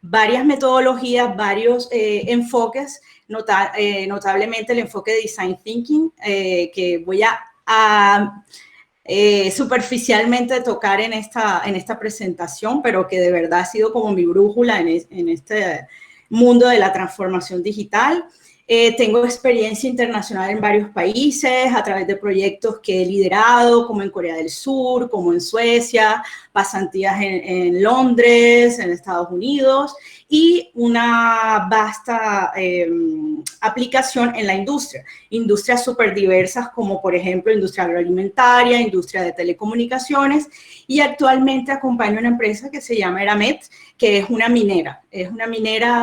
varias metodologías, varios enfoques, notablemente el enfoque de Design Thinking, que voy a superficialmente tocar en esta presentación, pero que de verdad ha sido como mi brújula en este mundo de la transformación digital. Tengo experiencia internacional en varios países a través de proyectos que he liderado, como en Corea del Sur, como en Suecia, pasantías en Londres, en Estados Unidos, y una vasta aplicación en la industria. Industrias súper diversas como, por ejemplo, industria agroalimentaria, industria de telecomunicaciones, y actualmente acompaño una empresa que se llama Eramet, que es una minera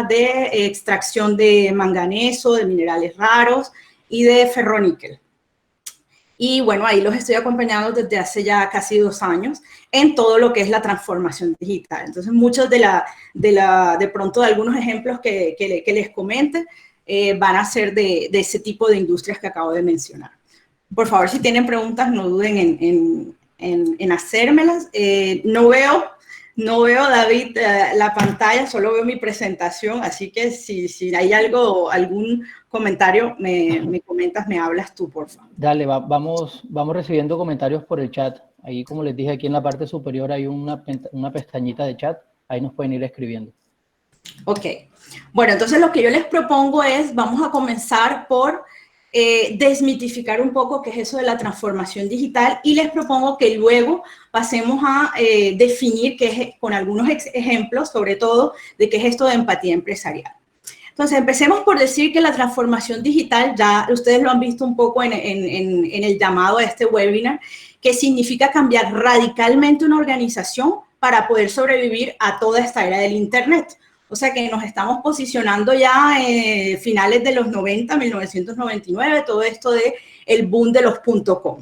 de extracción de manganeso, de minerales raros y de ferroníquel. Y bueno, ahí los estoy acompañando desde hace ya casi 2 años en todo lo que es la transformación digital. Entonces, muchos de pronto de algunos ejemplos que les comente van a ser de ese tipo de industrias que acabo de mencionar. Por favor, si tienen preguntas, no duden en hacérmelas. No veo, David, la pantalla, solo veo mi presentación, así que si hay algún comentario, me comentas, me hablas tú, por favor. Dale, vamos recibiendo comentarios por el chat. Ahí, como les dije, aquí en la parte superior hay una pestañita de chat, ahí nos pueden ir escribiendo. Ok, bueno, entonces lo que yo les propongo es, vamos a comenzar por desmitificar un poco qué es eso de la transformación digital, y les propongo que luego pasemos a definir con algunos ejemplos, sobre todo, de qué es esto de empatía empresarial. Entonces, empecemos por decir que la transformación digital, ya ustedes lo han visto un poco en el llamado a este webinar, que significa cambiar radicalmente una organización para poder sobrevivir a toda esta era del Internet. O sea que nos estamos posicionando ya finales de los 90, 1999, todo esto de el boom de los .com.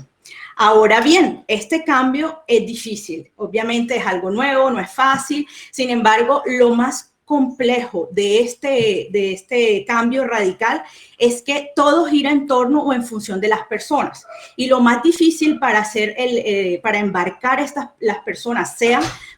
Ahora bien, este cambio es difícil. Obviamente es algo nuevo, no es fácil. Sin embargo, lo más complejo de este cambio radical es que todo gira en torno o en función de las personas. Y lo más difícil para embarcar las personas,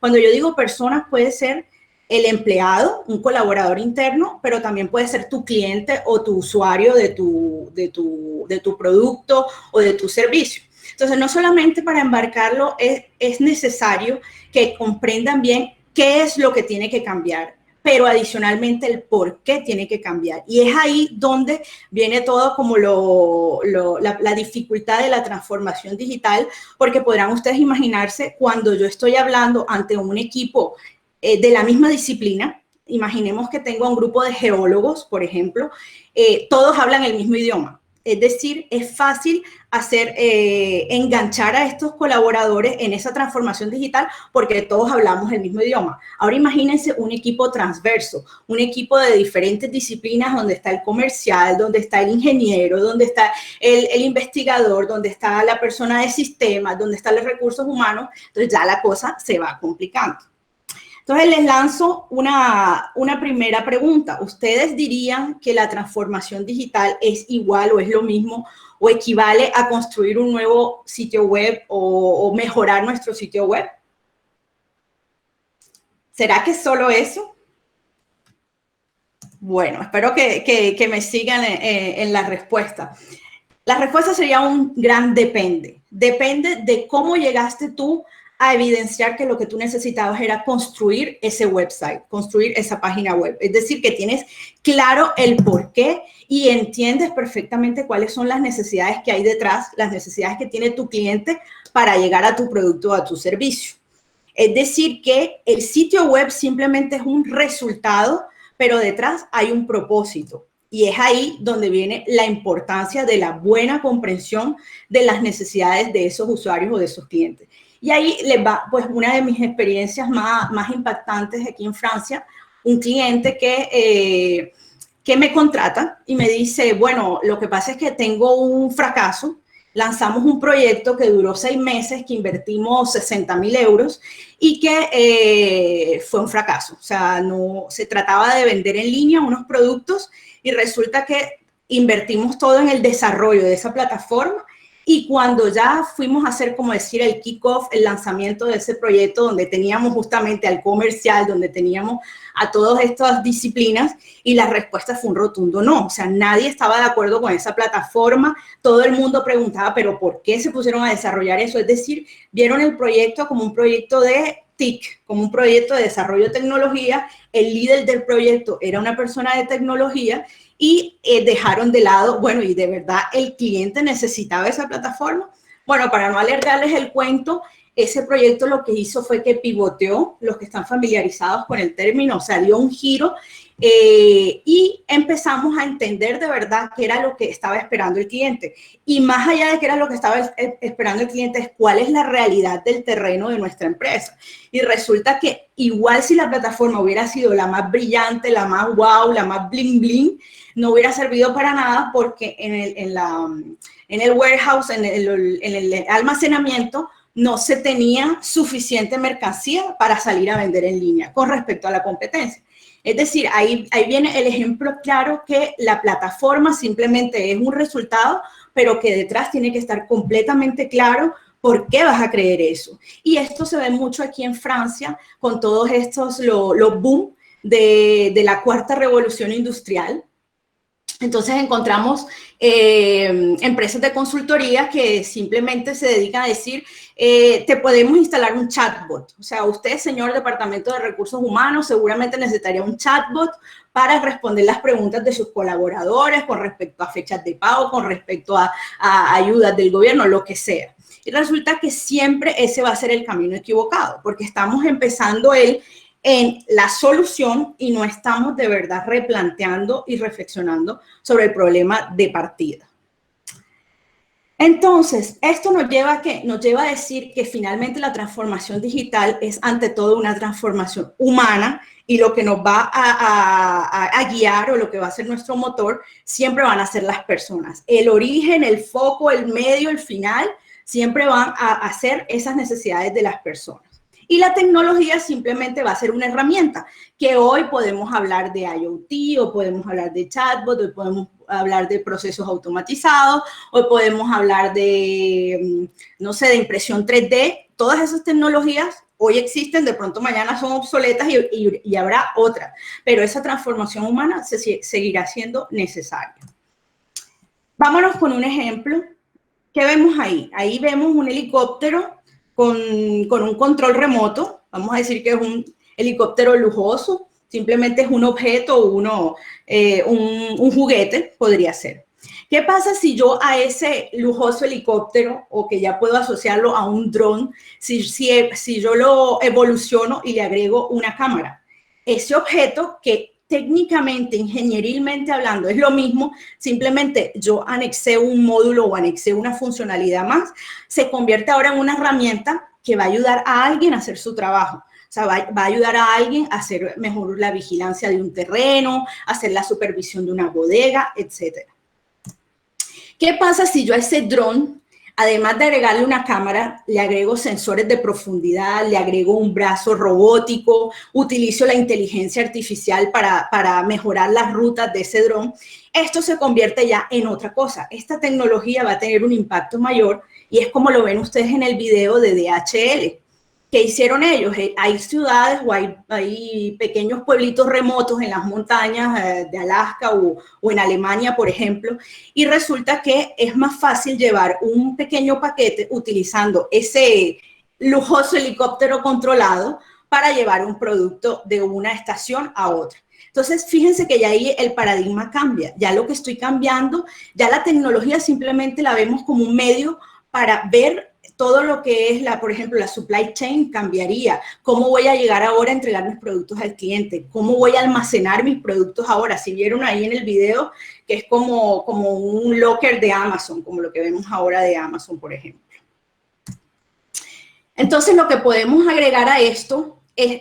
cuando yo digo personas, puede ser el empleado, un colaborador interno, pero también puede ser tu cliente o tu usuario de tu producto o de tu servicio. Entonces, no solamente para embarcarlo es necesario que comprendan bien qué es lo que tiene que cambiar, pero adicionalmente el por qué tiene que cambiar. Y es ahí donde viene todo como la dificultad de la transformación digital, porque podrán ustedes imaginarse cuando yo estoy hablando ante un equipo de la misma disciplina. Imaginemos que tengo un grupo de geólogos, por ejemplo, todos hablan el mismo idioma. Es decir, es fácil enganchar a estos colaboradores en esa transformación digital porque todos hablamos el mismo idioma. Ahora imagínense un equipo transverso, un equipo de diferentes disciplinas donde está el comercial, donde está el ingeniero, donde está el investigador, donde está la persona de sistemas, donde están los recursos humanos. Entonces ya la cosa se va complicando. Entonces, les lanzo una primera pregunta. ¿Ustedes dirían que la transformación digital es igual o es lo mismo o equivale a construir un nuevo sitio web o mejorar nuestro sitio web? ¿Será que es solo eso? Bueno, espero que me sigan en la respuesta. La respuesta sería un gran depende. Depende de cómo llegaste tú a evidenciar que lo que tú necesitabas era construir ese website, construir esa página web. Es decir, que tienes claro el por qué y entiendes perfectamente cuáles son las necesidades que hay detrás, las necesidades que tiene tu cliente para llegar a tu producto o a tu servicio. Es decir, que el sitio web simplemente es un resultado, pero detrás hay un propósito. Y es ahí donde viene la importancia de la buena comprensión de las necesidades de esos usuarios o de esos clientes. Y ahí les va, pues, una de mis experiencias más impactantes aquí en Francia, un cliente que me contrata y me dice, bueno, lo que pasa es que tengo un fracaso, lanzamos un proyecto que duró 6 meses, que invertimos 60.000 euros y que fue un fracaso. O sea, no se trataba de vender en línea unos productos y resulta que invertimos todo en el desarrollo de esa plataforma Y cuando ya fuimos a hacer, como decir, el kick-off, el lanzamiento de ese proyecto, donde teníamos justamente al comercial, donde teníamos a todas estas disciplinas, y la respuesta fue un rotundo no. O sea, nadie estaba de acuerdo con esa plataforma. Todo el mundo preguntaba, ¿pero por qué se pusieron a desarrollar eso? Es decir, vieron el proyecto como un proyecto de TIC, como un proyecto de desarrollo de tecnología. El líder del proyecto era una persona de tecnología y dejaron de lado, bueno, y de verdad el cliente necesitaba esa plataforma. Bueno, para no alargarles el cuento, ese proyecto lo que hizo fue que pivoteó, los que están familiarizados con el término, o sea, dio un giro y empezamos a entender de verdad qué era lo que estaba esperando el cliente. Y más allá de qué era lo que estaba esperando el cliente, es cuál es la realidad del terreno de nuestra empresa. Y resulta que igual si la plataforma hubiera sido la más brillante, la más wow, la más bling bling, no hubiera servido para nada porque en el warehouse, en el almacenamiento, no se tenía suficiente mercancía para salir a vender en línea con respecto a la competencia. Es decir, ahí viene el ejemplo claro que la plataforma simplemente es un resultado, pero que detrás tiene que estar completamente claro por qué vas a creer eso. Y esto se ve mucho aquí en Francia con todos estos, los boom de la cuarta revolución industrial. Entonces encontramos empresas de consultoría que simplemente se dedican a decir, te podemos instalar un chatbot. O sea, usted, señor Departamento de Recursos Humanos, seguramente necesitaría un chatbot para responder las preguntas de sus colaboradores con respecto a fechas de pago, con respecto a ayudas del gobierno, lo que sea. Y resulta que siempre ese va a ser el camino equivocado, porque estamos empezando en la solución y no estamos de verdad replanteando y reflexionando sobre el problema de partida. Entonces, esto nos lleva a decir que finalmente la transformación digital es ante todo una transformación humana y lo que nos va a guiar o lo que va a ser nuestro motor siempre van a ser las personas. El origen, el foco, el medio, el final, siempre van a ser esas necesidades de las personas. Y la tecnología simplemente va a ser una herramienta, que hoy podemos hablar de IoT, o podemos hablar de chatbot, hoy podemos hablar de procesos automatizados, hoy podemos hablar de, no sé, de impresión 3D. Todas esas tecnologías hoy existen, de pronto mañana son obsoletas y habrá otras, pero esa transformación humana seguirá siendo necesaria. Vámonos con un ejemplo. ¿Qué vemos ahí? Ahí vemos un helicóptero con un control remoto. Vamos a decir que es un helicóptero lujoso, simplemente es un objeto, un juguete, podría ser. ¿Qué pasa si yo a ese lujoso helicóptero, o que ya puedo asociarlo a un dron, si yo lo evoluciono y le agrego una cámara? Ese objeto que técnicamente, ingenierilmente hablando, es lo mismo, simplemente yo anexé un módulo o anexé una funcionalidad más, se convierte ahora en una herramienta que va a ayudar a alguien a hacer su trabajo. O sea, va a ayudar a alguien a hacer mejor la vigilancia de un terreno, a hacer la supervisión de una bodega, etc. ¿Qué pasa si yo a ese dron, además de agregarle una cámara, le agrego sensores de profundidad, le agrego un brazo robótico, utilizo la inteligencia artificial para mejorar las rutas de ese dron? Esto se convierte ya en otra cosa. Esta tecnología va a tener un impacto mayor y es como lo ven ustedes en el video de DHL. ¿Qué hicieron ellos? Hay ciudades o hay pequeños pueblitos remotos en las montañas de Alaska o en Alemania, por ejemplo, y resulta que es más fácil llevar un pequeño paquete utilizando ese lujoso helicóptero controlado para llevar un producto de una estación a otra. Entonces, fíjense que ya ahí el paradigma cambia. Ya lo que estoy cambiando, ya la tecnología simplemente la vemos como un medio para ver todo lo que es, por ejemplo, la supply chain cambiaría. ¿Cómo voy a llegar ahora a entregar mis productos al cliente? ¿Cómo voy a almacenar mis productos ahora? Si vieron ahí en el video, que es como un locker de Amazon, como lo que vemos ahora de Amazon, por ejemplo. Entonces, lo que podemos agregar a esto,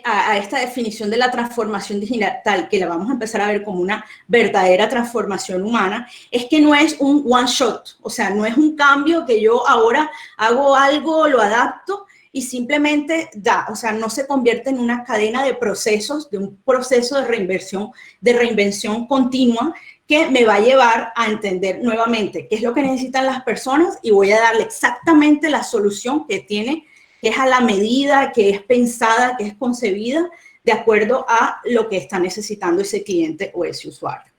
a esta definición de la transformación digital, que la vamos a empezar a ver como una verdadera transformación humana, es que no es un one shot, o sea, no es un cambio que yo ahora hago algo, lo adapto y simplemente da, o sea, no se convierte en una cadena de procesos, de un proceso de reinvención continua que me va a llevar a entender nuevamente qué es lo que necesitan las personas y voy a darle exactamente la solución que tiene, que es a la medida, que es pensada, que es concebida de acuerdo a lo que está necesitando ese cliente o ese usuario.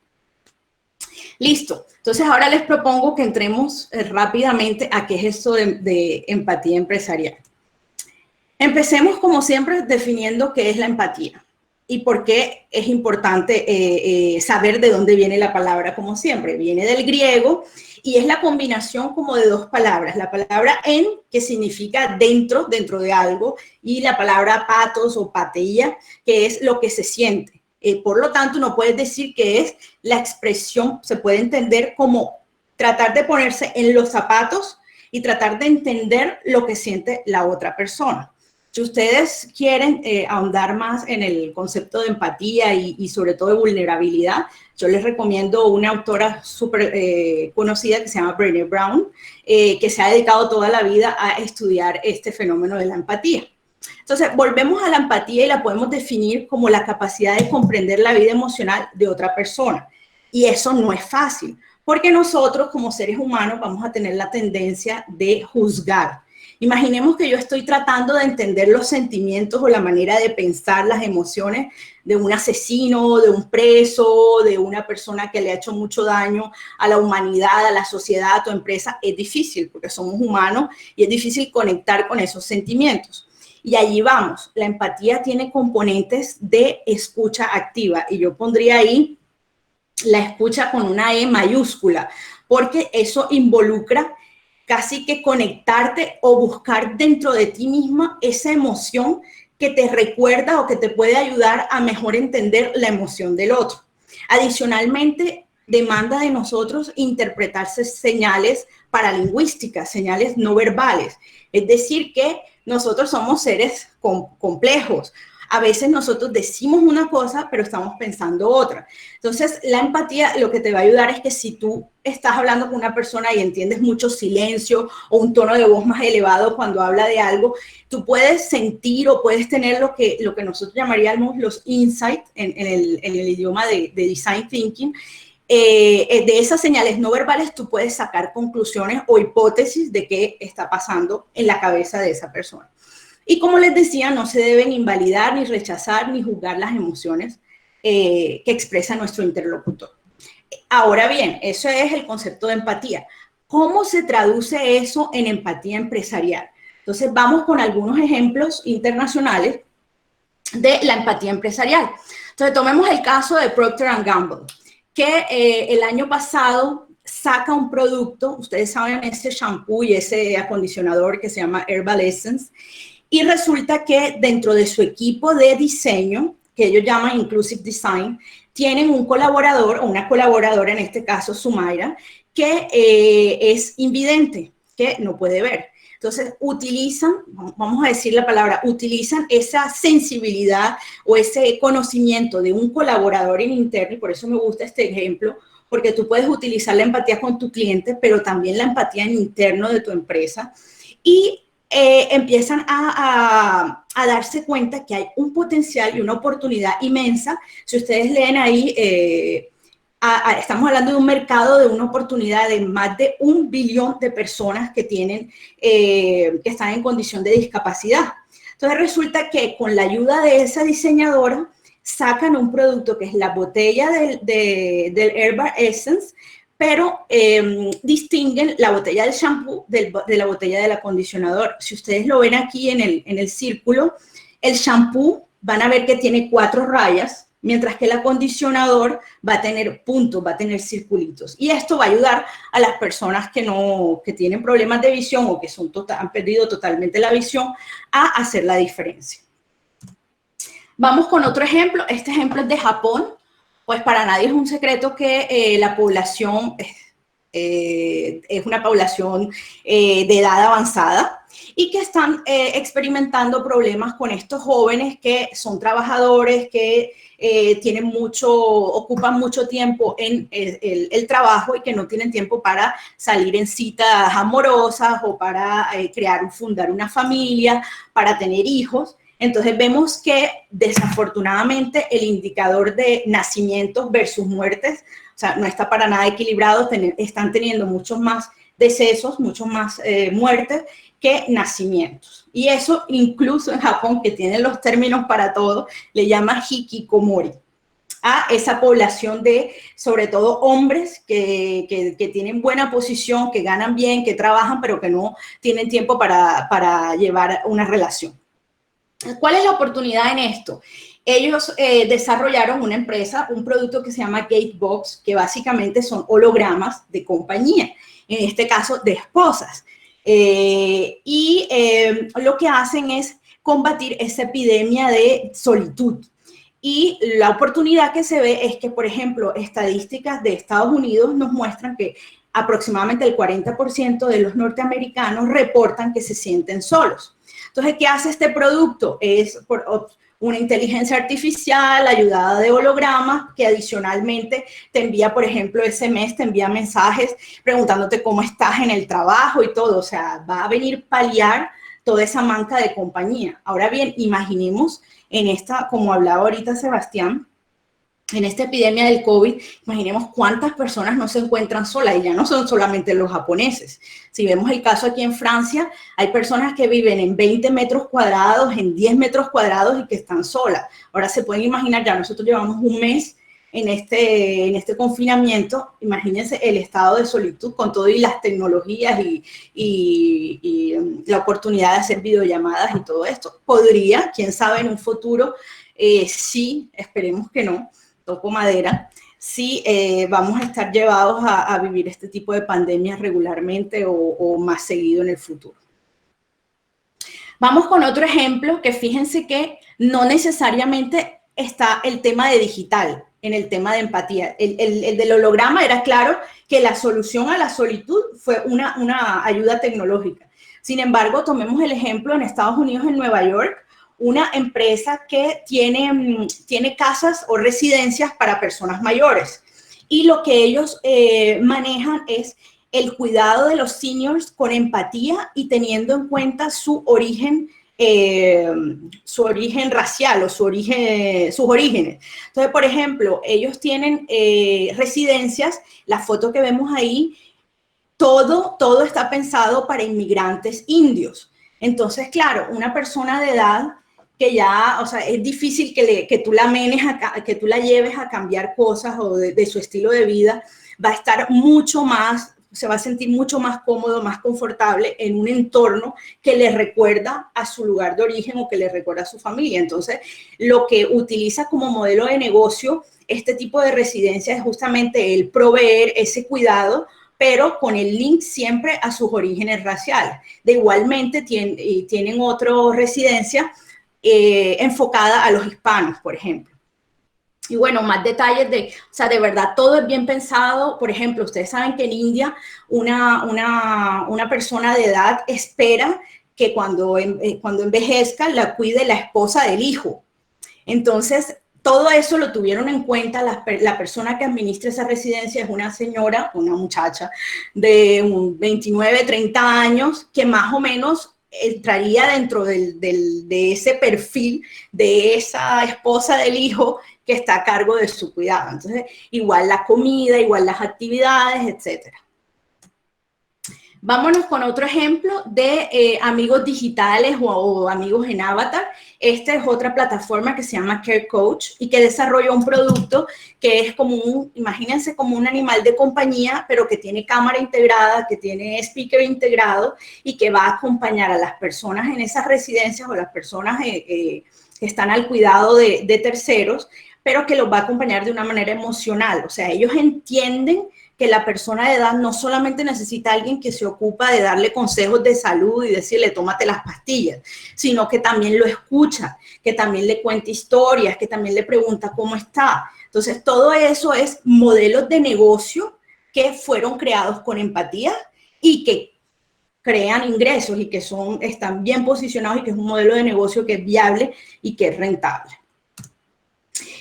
Listo. Entonces, ahora les propongo que entremos rápidamente a qué es esto de empatía empresarial. Empecemos, como siempre, definiendo qué es la empatía y por qué es importante saber de dónde viene la palabra, como siempre. Viene del griego y es la combinación como de dos palabras. La palabra en, que significa dentro de algo, y la palabra pathos o pateia, que es lo que se siente. Por lo tanto, no puedes decir que es la expresión, se puede entender como tratar de ponerse en los zapatos y tratar de entender lo que siente la otra persona. Si ustedes quieren ahondar más en el concepto de empatía y sobre todo de vulnerabilidad, yo les recomiendo una autora súper conocida que se llama Brené Brown, que se ha dedicado toda la vida a estudiar este fenómeno de la empatía. Entonces, volvemos a la empatía y la podemos definir como la capacidad de comprender la vida emocional de otra persona. Y eso no es fácil, porque nosotros como seres humanos vamos a tener la tendencia de juzgar. Imaginemos que yo estoy tratando de entender los sentimientos o la manera de pensar las emociones de un asesino, de un preso, de una persona que le ha hecho mucho daño a la humanidad, a la sociedad, a tu empresa. Es difícil porque somos humanos y es difícil conectar con esos sentimientos. Y allí vamos, la empatía tiene componentes de escucha activa y yo pondría ahí la escucha con una E mayúscula, porque eso involucra casi que conectarte o buscar dentro de ti misma esa emoción que te recuerda o que te puede ayudar a mejor entender la emoción del otro. Adicionalmente, demanda de nosotros interpretarse señales paralingüísticas, señales no verbales. Es decir, que nosotros somos seres complejos. A veces nosotros decimos una cosa, pero estamos pensando otra. Entonces, la empatía lo que te va a ayudar es que si tú estás hablando con una persona y entiendes mucho silencio o un tono de voz más elevado cuando habla de algo, tú puedes sentir o puedes tener lo que nosotros llamaríamos los insights en el idioma de design thinking. De esas señales no verbales tú puedes sacar conclusiones o hipótesis de qué está pasando en la cabeza de esa persona. Y como les decía, no se deben invalidar, ni rechazar, ni juzgar las emociones que expresa nuestro interlocutor. Ahora bien, eso es el concepto de empatía. ¿Cómo se traduce eso en empatía empresarial? Entonces, vamos con algunos ejemplos internacionales de la empatía empresarial. Entonces, tomemos el caso de Procter & Gamble, que el año pasado saca un producto, ustedes saben, ese shampoo y ese acondicionador que se llama Herbal Essence, y resulta que dentro de su equipo de diseño, que ellos llaman Inclusive Design, tienen un colaborador o una colaboradora, en este caso Sumaira, que es invidente, que no puede ver. Entonces, utilizan, vamos a decir la palabra, utilizan esa sensibilidad o ese conocimiento de un colaborador interno, y por eso me gusta este ejemplo, porque tú puedes utilizar la empatía con tu cliente, pero también la empatía en interno de tu empresa, y empiezan a darse cuenta que hay un potencial y una oportunidad inmensa. Si ustedes leen ahí, estamos hablando de un mercado, de una oportunidad de más de 1 billón de personas que tienen, que están en condición de discapacidad. Entonces resulta que con la ayuda de esa diseñadora sacan un producto que es la botella del Herbal Essence, pero distinguen la botella del shampoo de la botella del acondicionador. Si ustedes lo ven aquí en el círculo, el shampoo van a ver que tiene 4 rayas, mientras que el acondicionador va a tener puntos, va a tener circulitos. Y esto va a ayudar a las personas que tienen problemas de visión o que han perdido totalmente la visión a hacer la diferencia. Vamos con otro ejemplo. Este ejemplo es de Japón. Pues para nadie es un secreto que la población es una población de edad avanzada y que están experimentando problemas con estos jóvenes que son trabajadores, que ocupan mucho tiempo en el trabajo y que no tienen tiempo para salir en citas amorosas o para fundar una familia, para tener hijos. Entonces vemos que desafortunadamente el indicador de nacimientos versus muertes, o sea, no está para nada equilibrado, están teniendo muchos más decesos, muchos más muertes que nacimientos. Y eso incluso en Japón, que tienen los términos para todo, le llama hikikomori a esa población de, sobre todo, hombres que tienen buena posición, que ganan bien, que trabajan, pero que no tienen tiempo para llevar una relación. ¿Cuál es la oportunidad en esto? Ellos desarrollaron una empresa, un producto que se llama Gatebox, que básicamente son hologramas de compañía, en este caso de esposas. Lo que hacen es combatir esa epidemia de solitud. Y la oportunidad que se ve es que, por ejemplo, estadísticas de Estados Unidos nos muestran que aproximadamente el 40% de los norteamericanos reportan que se sienten solos. Entonces, ¿qué hace este producto? Es una inteligencia artificial ayudada de hologramas que adicionalmente te envía, por ejemplo, SMS, te envía mensajes preguntándote cómo estás en el trabajo y todo. O sea, va a venir paliar toda esa manca de compañía. Ahora bien, imaginemos en esta, como hablaba ahorita Sebastián, en esta epidemia del COVID, imaginemos cuántas personas no se encuentran solas, y ya no son solamente los japoneses. Si vemos el caso aquí en Francia, hay personas que viven en 20 metros cuadrados, en 10 metros cuadrados y que están solas. Ahora se pueden imaginar, ya nosotros llevamos un mes en este confinamiento, imagínense el estado de solitud con todo y las tecnologías y la oportunidad de hacer videollamadas y todo esto. Podría, quién sabe, en un futuro, sí, esperemos que no, toco madera, sí vamos a estar llevados a vivir este tipo de pandemias regularmente o más seguido en el futuro. Vamos con otro ejemplo que fíjense que no necesariamente está el tema de digital en el tema de empatía. El del holograma era claro que la solución a la solitud fue una ayuda tecnológica. Sin embargo, tomemos el ejemplo en Estados Unidos, en Nueva York, una empresa que tiene casas o residencias para personas mayores. Y lo que ellos manejan es el cuidado de los seniors con empatía y teniendo en cuenta su origen racial o sus orígenes. Entonces, por ejemplo, ellos tienen residencias, la foto que vemos ahí, todo está pensado para inmigrantes indios. Entonces, claro, una persona de edad que ya, o sea, es difícil que tú la que tú la lleves a cambiar cosas o de su estilo de vida, va a estar mucho más, se va a sentir mucho más cómodo, más confortable en un entorno que le recuerda a su lugar de origen o que le recuerda a su familia. Entonces, lo que utiliza como modelo de negocio este tipo de residencia es justamente el proveer ese cuidado, pero con el link siempre a sus orígenes raciales. Igualmente tienen otra residencia enfocada a los hispanos, por ejemplo. Y bueno, más detalles o sea, de verdad, todo es bien pensado. Por ejemplo, ustedes saben que en India una persona de edad espera que cuando envejezca la cuide la esposa del hijo. Entonces, todo eso lo tuvieron en cuenta. La persona que administra esa residencia es una señora, una muchacha de 29, 30 años, que más o menos entraría dentro de ese perfil de esa esposa del hijo que está a cargo de su cuidado. Entonces, igual la comida, igual las actividades, etcétera. Vámonos con otro ejemplo de amigos digitales o amigos en avatar. Esta es otra plataforma que se llama Care Coach y que desarrolló un producto que es como imagínense como un animal de compañía, pero que tiene cámara integrada, que tiene speaker integrado y que va a acompañar a las personas en esas residencias o las personas que están al cuidado de terceros, pero que los va a acompañar de una manera emocional. O sea, ellos entienden que la persona de edad no solamente necesita a alguien que se ocupa de darle consejos de salud y decirle, tómate las pastillas, sino que también lo escucha, que también le cuenta historias, que también le pregunta cómo está. Entonces, todo eso es modelos de negocio que fueron creados con empatía y que crean ingresos y que están bien posicionados y que es un modelo de negocio que es viable y que es rentable.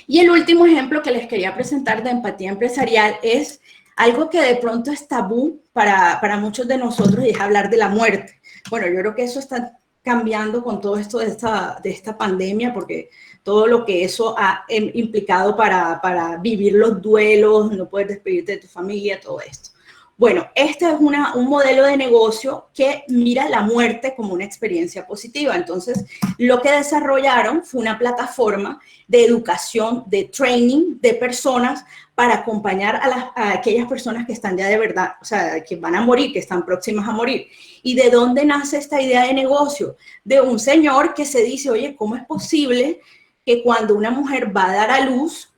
Y el último ejemplo que les quería presentar de empatía empresarial es algo que de pronto es tabú para muchos de nosotros, y es hablar de la muerte. Bueno, yo creo que eso está cambiando con todo esto de esta pandemia, porque todo lo que eso ha implicado para vivir los duelos, no poder despedirte de tu familia, todo esto. Bueno, este es un modelo de negocio que mira la muerte como una experiencia positiva. Entonces, lo que desarrollaron fue una plataforma de educación, de training de personas para acompañar a aquellas personas que están ya de verdad, o sea, que van a morir, que están próximas a morir. ¿Y de dónde nace esta idea de negocio? De un señor que se dice, oye, ¿cómo es posible que cuando una mujer va a dar a luz,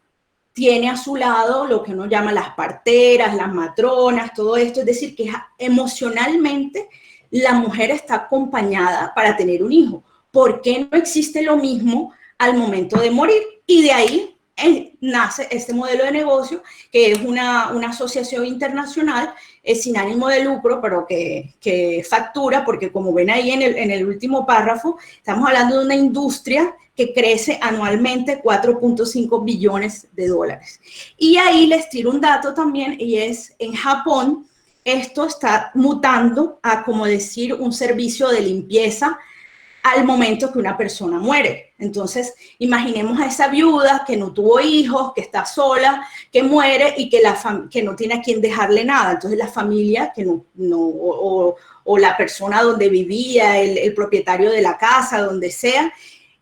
tiene a su lado lo que uno llama las parteras, las matronas, todo esto? Es decir, que emocionalmente la mujer está acompañada para tener un hijo. ¿Por qué no existe lo mismo al momento de morir? Y de ahí nace este modelo de negocio, que es una asociación internacional sin ánimo de lucro, pero que factura, porque como ven ahí en el último párrafo, estamos hablando de una industria que crece anualmente 4.5 billones de dólares. Y ahí les tiro un dato también, y es en Japón, esto está mutando a, como decir, un servicio de limpieza al momento que una persona muere. Entonces, imaginemos a esa viuda que no tuvo hijos, que está sola, que muere y que no tiene a quien dejarle nada. Entonces, la familia o la persona donde vivía, el propietario de la casa, donde sea,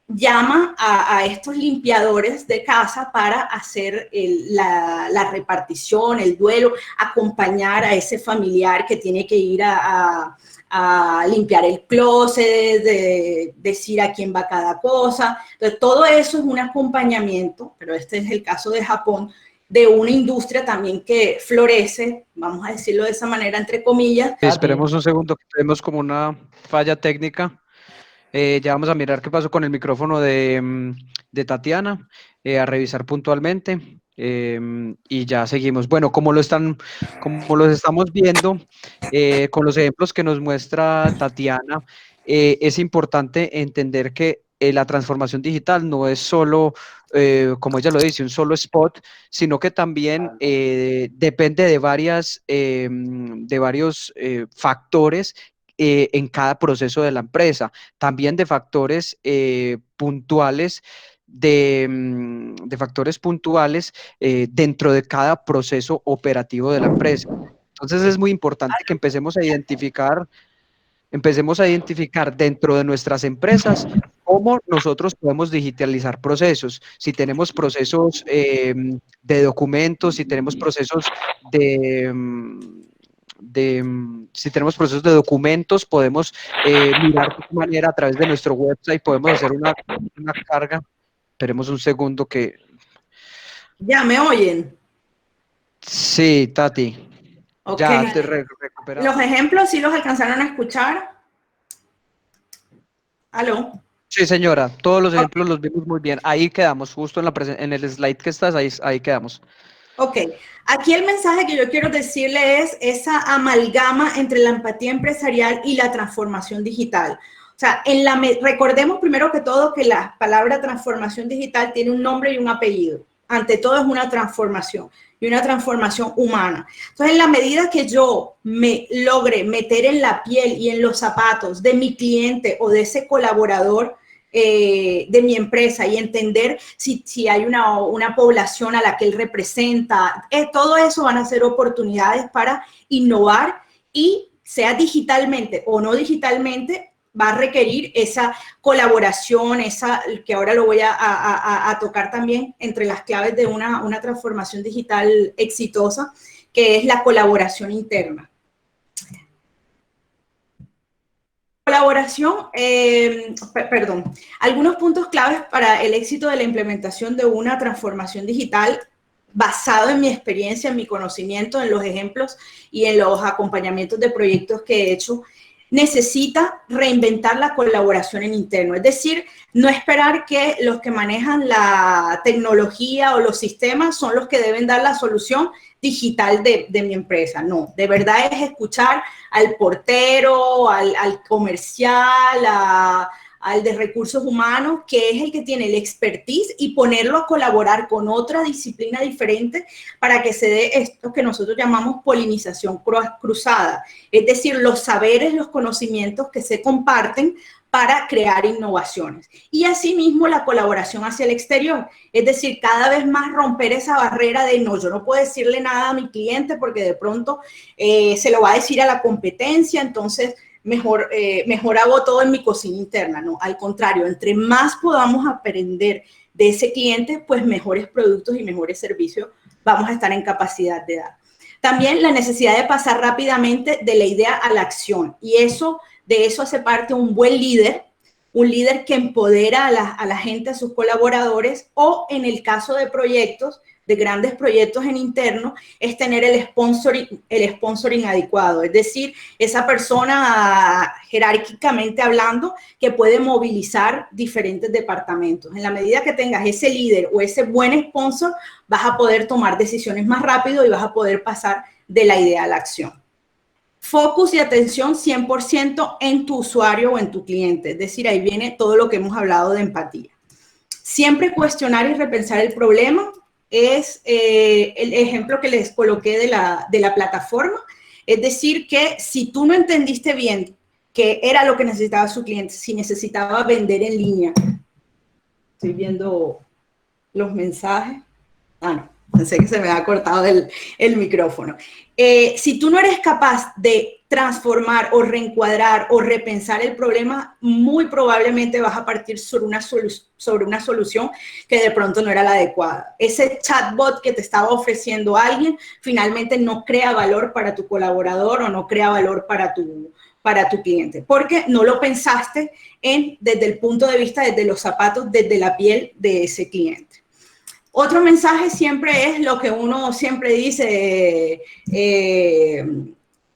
llama a estos limpiadores de casa para hacer la repartición, el duelo, acompañar a ese familiar que tiene que ir a limpiar el closet, de decir a quién va cada cosa. Entonces, todo eso es un acompañamiento, pero este es el caso de Japón, de una industria también que florece, vamos a decirlo de esa manera, entre comillas. Esperemos un segundo, que tenemos como una falla técnica. Ya vamos a mirar qué pasó con el micrófono de Tatiana, a revisar puntualmente, y ya seguimos. Bueno, como los estamos viendo, con los ejemplos que nos muestra Tatiana, es importante entender que la transformación digital no es solo, como ella lo dice, un solo spot, sino que también depende de varios factores en cada proceso de la empresa, también de factores puntuales, dentro de cada proceso operativo de la empresa. Entonces es muy importante que empecemos a identificar dentro de nuestras empresas cómo nosotros podemos digitalizar procesos. Si tenemos procesos de documentos, si tenemos procesos si tenemos procesos de documentos, podemos mirar de qué manera a través de nuestro website podemos hacer una carga. Esperemos un segundo que... ¿Ya me oyen? Sí, Tati. Ok. Ya te recuperamos. ¿Los ejemplos sí los alcanzaron a escuchar? ¿Aló? Sí, señora, todos los ejemplos los vimos muy bien. Ahí quedamos, justo en el slide que estás, ahí quedamos. Ok, aquí el mensaje que yo quiero decirle es esa amalgama entre la empatía empresarial y la transformación digital. O sea, recordemos primero que todo que la palabra transformación digital tiene un nombre y un apellido. Ante todo es una transformación y una transformación humana. Entonces, en la medida que yo me logre meter en la piel y en los zapatos de mi cliente o de ese colaborador de mi empresa y entender si hay una población a la que él representa, todo eso van a ser oportunidades para innovar, y sea digitalmente o no digitalmente, va a requerir esa colaboración, que ahora lo voy a tocar también entre las claves de una transformación digital exitosa, que es la colaboración interna. Colaboración, algunos puntos claves para el éxito de la implementación de una transformación digital basado en mi experiencia, en mi conocimiento, en los ejemplos y en los acompañamientos de proyectos que he hecho. necesita reinventar la colaboración en interno. Es decir, no esperar que los que manejan la tecnología o los sistemas son los que deben dar la solución digital de mi empresa. No, de verdad es escuchar al portero, al comercial, al de recursos humanos, que es el que tiene el expertise, y ponerlo a colaborar con otra disciplina diferente para que se dé esto que nosotros llamamos polinización cruzada. Es decir, los saberes, los conocimientos que se comparten para crear innovaciones. Y asimismo la colaboración hacia el exterior. Es decir, cada vez más romper esa barrera de no, yo no puedo decirle nada a mi cliente porque de pronto se lo va a decir a la competencia, entonces mejor hago todo en mi cocina interna. No, al contrario, entre más podamos aprender de ese cliente, pues mejores productos y mejores servicios vamos a estar en capacidad de dar. También la necesidad de pasar rápidamente de la idea a la acción, y de eso hace parte un buen líder, un líder que empodera a la gente, a sus colaboradores, o en el caso de proyectos, de grandes proyectos en interno, es tener el sponsoring adecuado. Es decir, esa persona jerárquicamente hablando que puede movilizar diferentes departamentos. En la medida que tengas ese líder o ese buen sponsor, vas a poder tomar decisiones más rápido y vas a poder pasar de la idea a la acción. Focus y atención 100% en tu usuario o en tu cliente. Es decir, ahí viene todo lo que hemos hablado de empatía. Siempre cuestionar y repensar el problema. Es el ejemplo que les coloqué de la plataforma. Es decir, que si tú no entendiste bien qué era lo que necesitaba su cliente, si necesitaba vender en línea. Estoy viendo los mensajes. No, pensé que se me había cortado el micrófono. Si tú no eres capaz de transformar o reencuadrar o repensar el problema, muy probablemente vas a partir sobre una solución que de pronto no era la adecuada. Ese chatbot que te estaba ofreciendo alguien finalmente no crea valor para tu colaborador o no crea valor para tu cliente, porque no lo pensaste desde el punto de vista, desde los zapatos, desde la piel de ese cliente. Otro mensaje siempre es lo que uno siempre dice,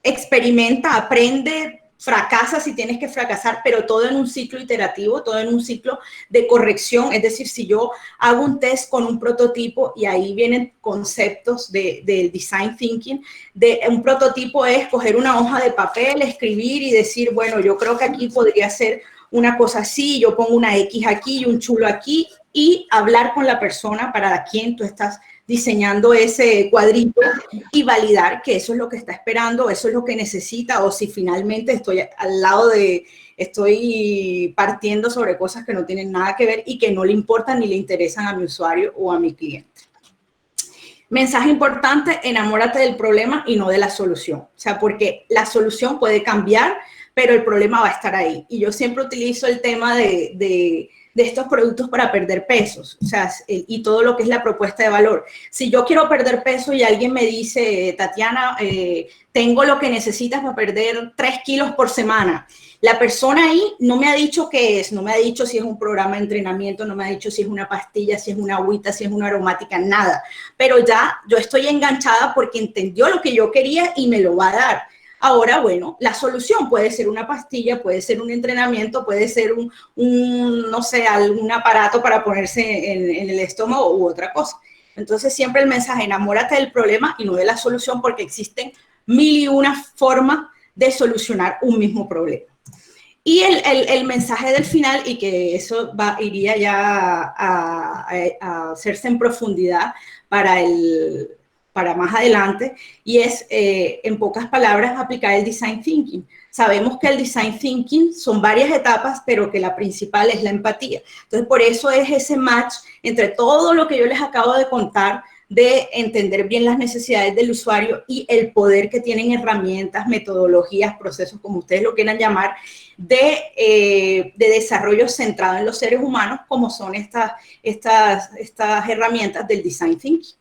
experimenta, aprende, fracasa si tienes que fracasar, pero todo en un ciclo iterativo, todo en un ciclo de corrección. Es decir, si yo hago un test con un prototipo, y ahí vienen conceptos del design thinking, de un prototipo es coger una hoja de papel, escribir y decir, bueno, yo creo que aquí podría ser una cosa así, yo pongo una X aquí y un chulo aquí, y hablar con la persona para quien tú estás diseñando ese cuadrito y validar que eso es lo que está esperando, eso es lo que necesita, o si finalmente estoy partiendo sobre cosas que no tienen nada que ver y que no le importan ni le interesan a mi usuario o a mi cliente. Mensaje importante: enamórate del problema y no de la solución. O sea, porque la solución puede cambiar, pero el problema va a estar ahí. Y yo siempre utilizo el tema de estos productos para perder pesos, o sea, y todo lo que es la propuesta de valor. Si yo quiero perder peso y alguien me dice, Tatiana, tengo lo que necesitas para perder 3 kilos por semana, la persona ahí no me ha dicho qué es, no me ha dicho si es un programa de entrenamiento, no me ha dicho si es una pastilla, si es una agüita, si es una aromática, nada. Pero ya yo estoy enganchada porque entendió lo que yo quería y me lo va a dar. Ahora, bueno, la solución puede ser una pastilla, puede ser un entrenamiento, puede ser no sé, algún aparato para ponerse en el estómago u otra cosa. Entonces, siempre el mensaje: enamórate del problema y no de la solución, porque existen 1001 formas de solucionar un mismo problema. Y el mensaje del final, y que eso iría ya a hacerse en profundidad para más adelante, y es, en pocas palabras, aplicar el design thinking. Sabemos que el design thinking son varias etapas, pero que la principal es la empatía. Entonces, por eso es ese match entre todo lo que yo les acabo de contar, de entender bien las necesidades del usuario y el poder que tienen herramientas, metodologías, procesos, como ustedes lo quieran llamar, de desarrollo centrado en los seres humanos, como son estas herramientas del design thinking.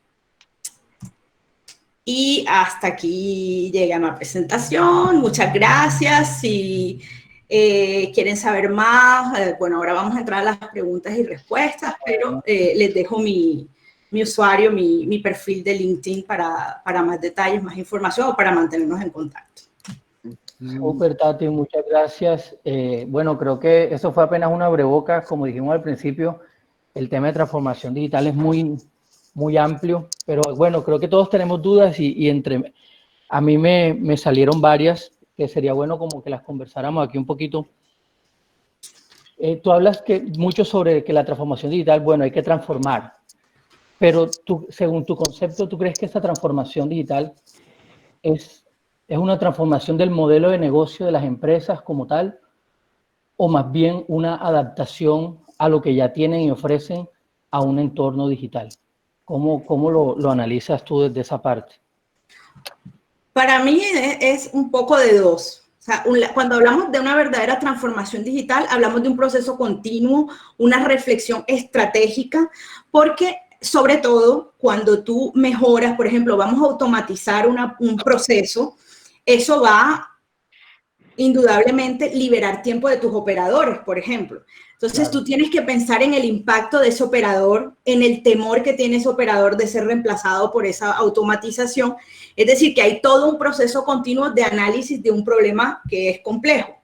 Y hasta aquí llega mi presentación. Muchas gracias. Si quieren saber más, bueno, ahora vamos a entrar a las preguntas y respuestas, pero les dejo mi usuario, mi perfil de LinkedIn para más detalles, más información, o para mantenernos en contacto. Súper, Tati, muchas gracias. Bueno, creo que eso fue apenas una abrebocas. Como dijimos al principio, el tema de transformación digital es muy amplio, pero bueno, creo que todos tenemos dudas y a mí me salieron varias que sería bueno como que las conversáramos aquí un poquito. Tú hablas mucho sobre que la transformación digital, bueno, hay que transformar, pero tú, según tu concepto, ¿tú crees que esta transformación digital es una transformación del modelo de negocio de las empresas como tal, o más bien una adaptación a lo que ya tienen y ofrecen a un entorno digital? ¿Cómo lo analizas tú desde esa parte? Para mí es un poco de dos. O sea, cuando hablamos de una verdadera transformación digital, hablamos de un proceso continuo, una reflexión estratégica, porque sobre todo cuando tú mejoras, por ejemplo, vamos a automatizar un proceso, eso va indudablemente liberar tiempo de tus operadores, por ejemplo. Entonces, claro, tú tienes que pensar en el impacto de ese operador, en el temor que tiene ese operador de ser reemplazado por esa automatización. Es decir, que hay todo un proceso continuo de análisis de un problema que es complejo.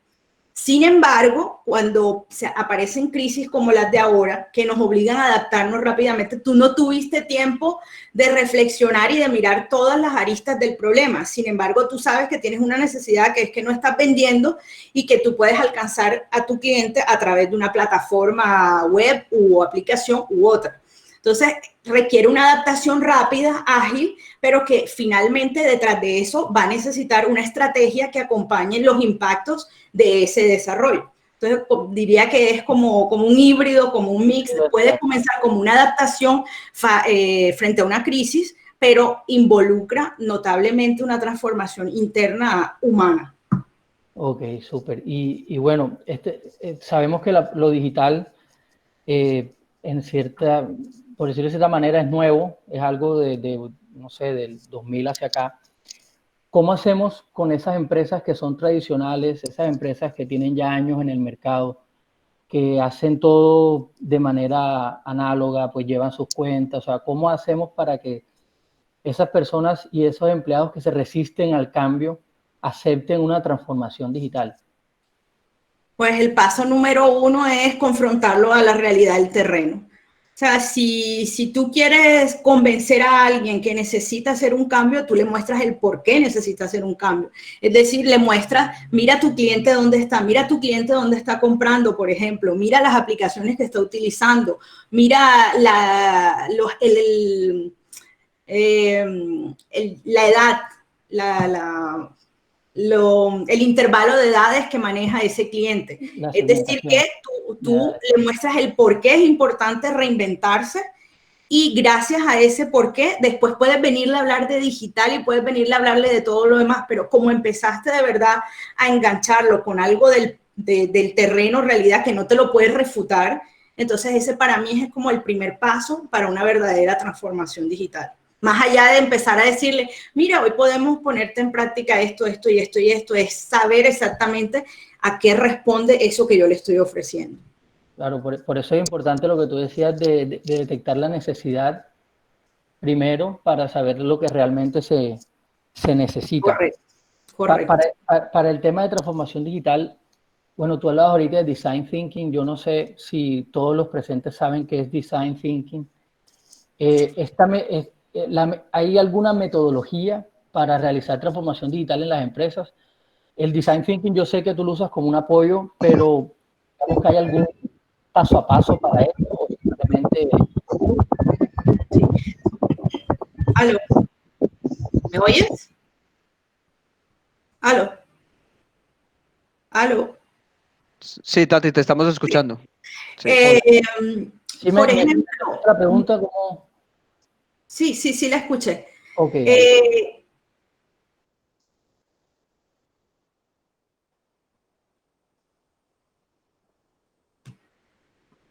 Sin embargo, cuando aparecen crisis como las de ahora, que nos obligan a adaptarnos rápidamente, tú no tuviste tiempo de reflexionar y de mirar todas las aristas del problema. Sin embargo, tú sabes que tienes una necesidad que es que no estás vendiendo y que tú puedes alcanzar a tu cliente a través de una plataforma web u aplicación u otra. Entonces, requiere una adaptación rápida, ágil, pero que finalmente detrás de eso va a necesitar una estrategia que acompañe los impactos de ese desarrollo. Entonces, diría que es como un híbrido, como un mix. Puede comenzar como una adaptación frente a una crisis, pero involucra notablemente una transformación interna humana. Ok, súper. Y bueno, sabemos que lo digital, en cierta, por decirlo de cierta manera, es nuevo, es algo no sé, del 2000 hacia acá. ¿Cómo hacemos con esas empresas que son tradicionales, esas empresas que tienen ya años en el mercado, que hacen todo de manera análoga, pues llevan sus cuentas? O sea, ¿cómo hacemos para que esas personas y esos empleados que se resisten al cambio acepten una transformación digital? Pues el paso número uno es confrontarlo a la realidad del terreno. O sea, si tú quieres convencer a alguien que necesita hacer un cambio, tú le muestras el por qué necesita hacer un cambio. Es decir, le muestras, mira tu cliente dónde está, mira tu cliente dónde está comprando, por ejemplo, mira las aplicaciones que está utilizando, mira la edad, el intervalo de edades que maneja ese cliente. Es decir, que tú le muestras el por qué es importante reinventarse, y gracias a ese por qué, después puedes venirle a hablar de digital y puedes venirle a hablarle de todo lo demás, pero como empezaste de verdad a engancharlo con algo del terreno, realidad que no te lo puedes refutar, entonces ese para mí es como el primer paso para una verdadera transformación digital. Más allá de empezar a decirle, mira, hoy podemos ponerte en práctica esto, esto y esto y esto, es saber exactamente a qué responde eso que yo le estoy ofreciendo. Claro, por eso es importante lo que tú decías de detectar la necesidad primero para saber lo que realmente se necesita. Correcto, correcto. Para el tema de transformación digital, bueno, tú hablabas ahorita de Design Thinking. Yo no sé si todos los presentes saben qué es Design Thinking. ¿Hay alguna metodología para realizar transformación digital en las empresas? El Design Thinking yo sé que tú lo usas como un apoyo, pero digamos que hay algún paso a paso para esto, o simplemente... Sí. ¿Aló? ¿Me oyes? ¿Aló? ¿Aló? Sí, Tati, te estamos escuchando. Sí. Sí, por ejemplo... La pregunta, ¿cómo? Sí, la escuché. Ok.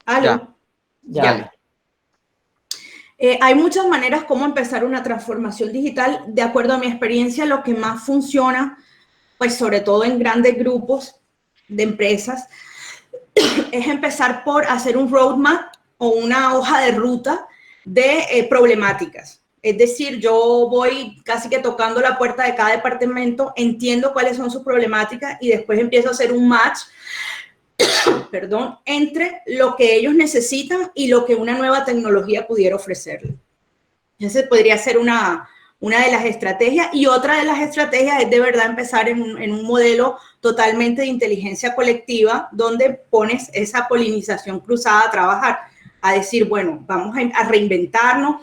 ¿Aló? Ya. Hay muchas maneras como empezar una transformación digital. De acuerdo a mi experiencia, lo que más funciona, pues sobre todo en grandes grupos de empresas, es empezar por hacer un roadmap o una hoja de ruta de problemáticas. Es decir, yo voy casi que tocando la puerta de cada departamento, entiendo cuáles son sus problemáticas y después empiezo a hacer un match, perdón, entre lo que ellos necesitan y lo que una nueva tecnología pudiera ofrecerles. Esa podría ser una de las estrategias, y otra de las estrategias es de verdad empezar en un modelo totalmente de inteligencia colectiva, donde pones esa polinización cruzada a trabajar, a decir, bueno, vamos a reinventarnos,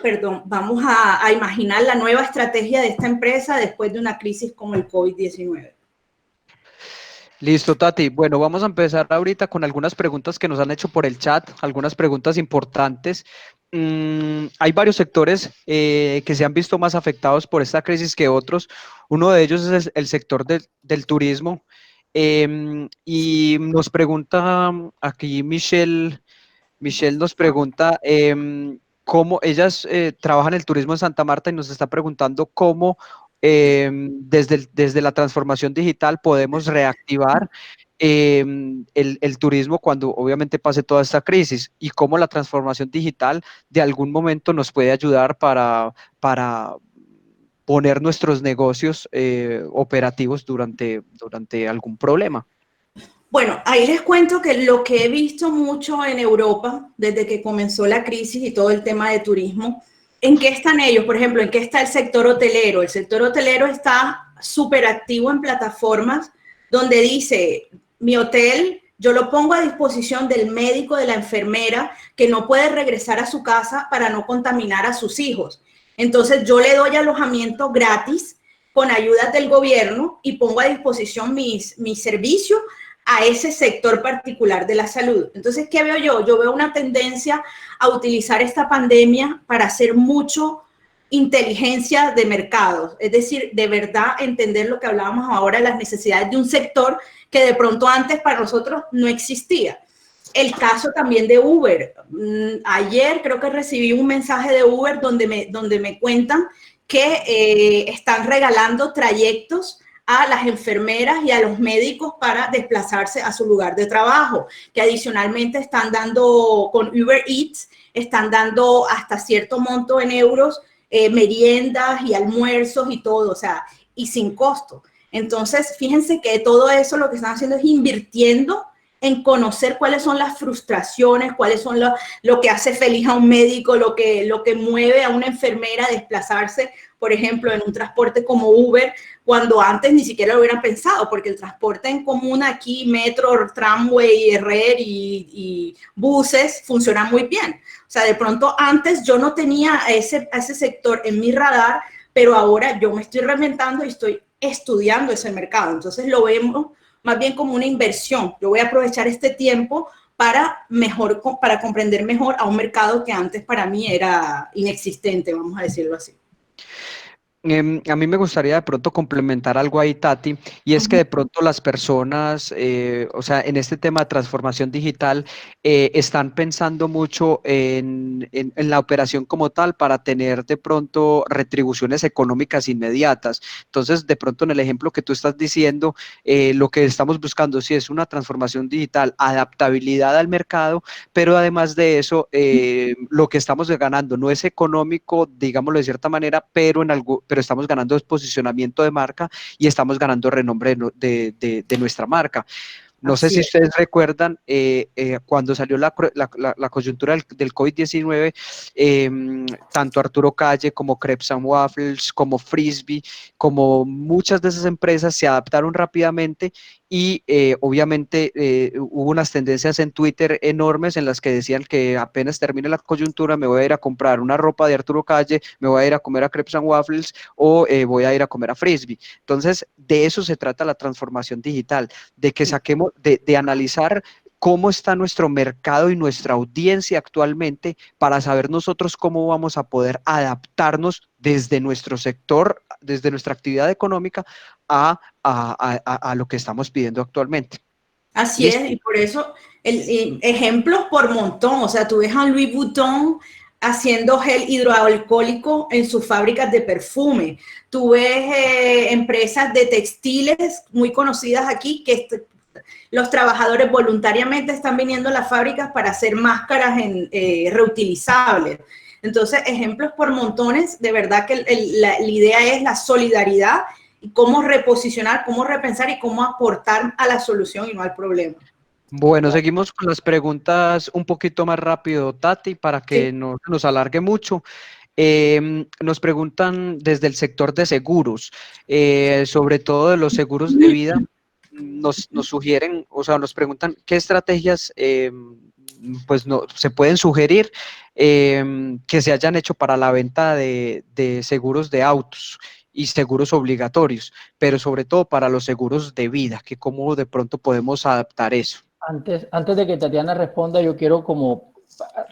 perdón, vamos a imaginar la nueva estrategia de esta empresa después de una crisis como el COVID-19. Listo, Tati. Bueno, vamos a empezar ahorita con algunas preguntas que nos han hecho por el chat, algunas preguntas importantes. Hay varios sectores que se han visto más afectados por esta crisis que otros. Uno de ellos es el sector del turismo. Y nos pregunta aquí Michelle nos pregunta cómo ellas trabajan el turismo en Santa Marta y nos está preguntando cómo desde la transformación digital podemos reactivar el turismo cuando obviamente pase toda esta crisis, y cómo la transformación digital de algún momento nos puede ayudar para poner nuestros negocios operativos durante algún problema. Bueno, ahí les cuento que lo que he visto mucho en Europa desde que comenzó la crisis y todo el tema de turismo, ¿en qué están ellos? Por ejemplo, ¿en qué está el sector hotelero? El sector hotelero está súper activo en plataformas donde dice, mi hotel, yo lo pongo a disposición del médico, de la enfermera, que no puede regresar a su casa para no contaminar a sus hijos. Entonces, yo le doy alojamiento gratis con ayudas del gobierno y pongo a disposición mis servicios a ese sector particular de la salud. Entonces, ¿qué veo yo? Yo veo una tendencia a utilizar esta pandemia para hacer mucho inteligencia de mercados, es decir, de verdad entender lo que hablábamos ahora, las necesidades de un sector que de pronto antes para nosotros no existía. El caso también de Uber. Ayer creo que recibí un mensaje de Uber donde me cuentan que están regalando trayectos a las enfermeras y a los médicos para desplazarse a su lugar de trabajo, que adicionalmente están dando con Uber Eats, están dando hasta cierto monto en euros, meriendas y almuerzos y todo, o sea, y sin costo. Entonces, fíjense que todo eso lo que están haciendo es invirtiendo en conocer cuáles son las frustraciones, cuáles son lo que hace feliz a un médico, lo que mueve a una enfermera a desplazarse, por ejemplo, en un transporte como Uber, cuando antes ni siquiera lo hubieran pensado, porque el transporte en común aquí, metro, tramway, RER y buses, funciona muy bien. O sea, de pronto antes yo no tenía a ese sector en mi radar, pero ahora yo me estoy reinventando y estoy estudiando ese mercado. Entonces lo vemos más bien como una inversión. Yo voy a aprovechar este tiempo para comprender mejor a un mercado que antes para mí era inexistente, vamos a decirlo así. A mí me gustaría de pronto complementar algo ahí, Tati, y es que de pronto las personas, o sea, en este tema de transformación digital, están pensando mucho en la operación como tal para tener de pronto retribuciones económicas inmediatas. Entonces, de pronto en el ejemplo que tú estás diciendo, lo que estamos buscando sí es una transformación digital, adaptabilidad al mercado, pero además de eso, lo que estamos ganando no es económico, digámoslo de cierta manera, pero estamos ganando posicionamiento de marca y estamos ganando renombre de nuestra marca. No sé si ustedes recuerdan cuando salió la coyuntura del COVID-19, tanto Arturo Calle como Crepes and Waffles, como Frisbee, como muchas de esas empresas se adaptaron rápidamente y obviamente hubo unas tendencias en Twitter enormes en las que decían que apenas termine la coyuntura me voy a ir a comprar una ropa de Arturo Calle, me voy a ir a comer a Crepes and Waffles o voy a ir a comer a Frisbee. Entonces, de eso se trata la transformación digital, de que saquemos, de analizar cómo está nuestro mercado y nuestra audiencia actualmente para saber nosotros cómo vamos a poder adaptarnos desde nuestro sector, desde nuestra actividad económica a lo que estamos pidiendo actualmente. Así es, y por eso ejemplos por montón, o sea, tú ves a Louis Vuitton haciendo gel hidroalcohólico en sus fábricas de perfume, tú ves empresas de textiles muy conocidas aquí que los trabajadores voluntariamente están viniendo a las fábricas para hacer máscaras reutilizables. Entonces, ejemplos por montones, de verdad que la idea es la solidaridad y cómo reposicionar, cómo repensar y cómo aportar a la solución y no al problema. Bueno, seguimos con las preguntas un poquito más rápido, Tati, para que Sí. no nos alargue mucho. Nos preguntan desde el sector de seguros, sobre todo de los seguros de vida, nos sugieren, o sea, nos preguntan qué estrategias pues no, se pueden sugerir que se hayan hecho para la venta de seguros de autos y seguros obligatorios, pero sobre todo para los seguros de vida, que cómo de pronto podemos adaptar eso. Antes de que Tatiana responda, yo quiero como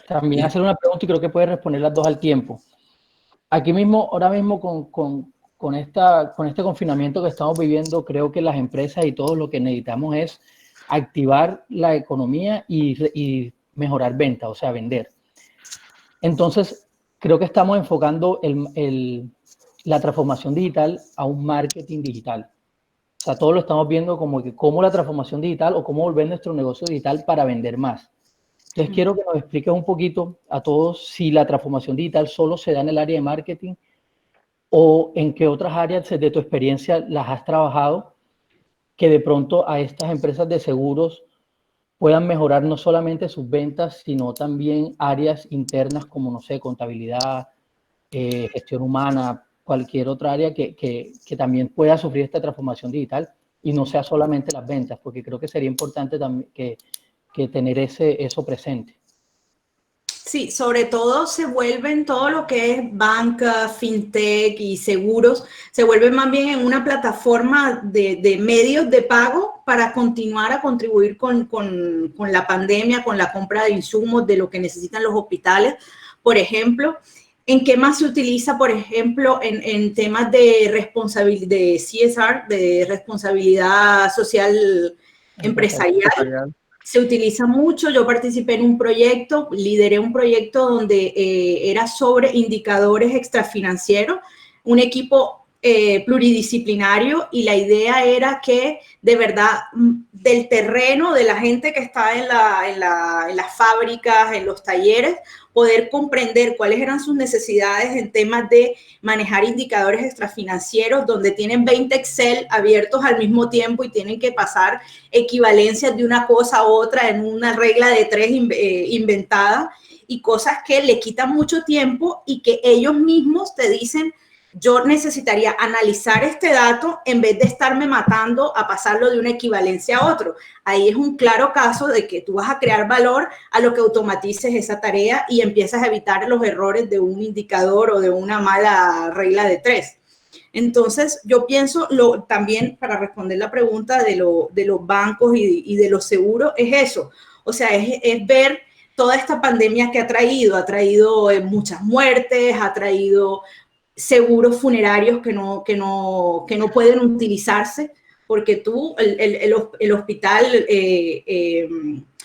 también hacer una pregunta y creo que puede responder las dos al tiempo. Aquí mismo, ahora mismo con este confinamiento que estamos viviendo, creo que las empresas y todo lo que necesitamos es activar la economía y mejorar ventas, o sea, vender. Entonces, creo que estamos enfocando la transformación digital a un marketing digital. O sea, todos lo estamos viendo como que cómo la transformación digital o cómo volver nuestro negocio digital para vender más. Entonces, quiero que nos expliques un poquito a todos si la transformación digital solo se da en el área de marketing o en qué otras áreas de tu experiencia las has trabajado que de pronto a estas empresas de seguros puedan mejorar no solamente sus ventas, sino también áreas internas como, no sé, contabilidad, gestión humana, cualquier otra área que también pueda sufrir esta transformación digital y no sea solamente las ventas, porque creo que sería importante también que tener eso presente. Sí, sobre todo se vuelven todo lo que es banca, fintech y seguros, se vuelven más bien en una plataforma de medios de pago para continuar a contribuir con la pandemia, con la compra de insumos, de lo que necesitan los hospitales, por ejemplo. ¿En qué más se utiliza, por ejemplo, en temas de responsabilidad, de CSR, de responsabilidad social empresarial? Se utiliza mucho. Yo participé en un proyecto, lideré un proyecto donde era sobre indicadores extrafinancieros, un equipo pluridisciplinario, y la idea era que de verdad del terreno de la gente que está en las fábricas, en los talleres, poder comprender cuáles eran sus necesidades en temas de manejar indicadores extrafinancieros, donde tienen 20 Excel abiertos al mismo tiempo y tienen que pasar equivalencias de una cosa a otra en una regla de tres inventada, y cosas que le quitan mucho tiempo y que ellos mismos te dicen: yo necesitaría analizar este dato en vez de estarme matando a pasarlo de una equivalencia a otro. Ahí es un claro caso de que tú vas a crear valor a lo que automatices esa tarea y empiezas a evitar los errores de un indicador o de una mala regla de tres. Entonces, yo pienso también, para responder la pregunta de los bancos y de los seguros, es eso. O sea, es ver toda esta pandemia que ha traído muchas muertes, ha traído seguros funerarios que no pueden utilizarse, porque el hospital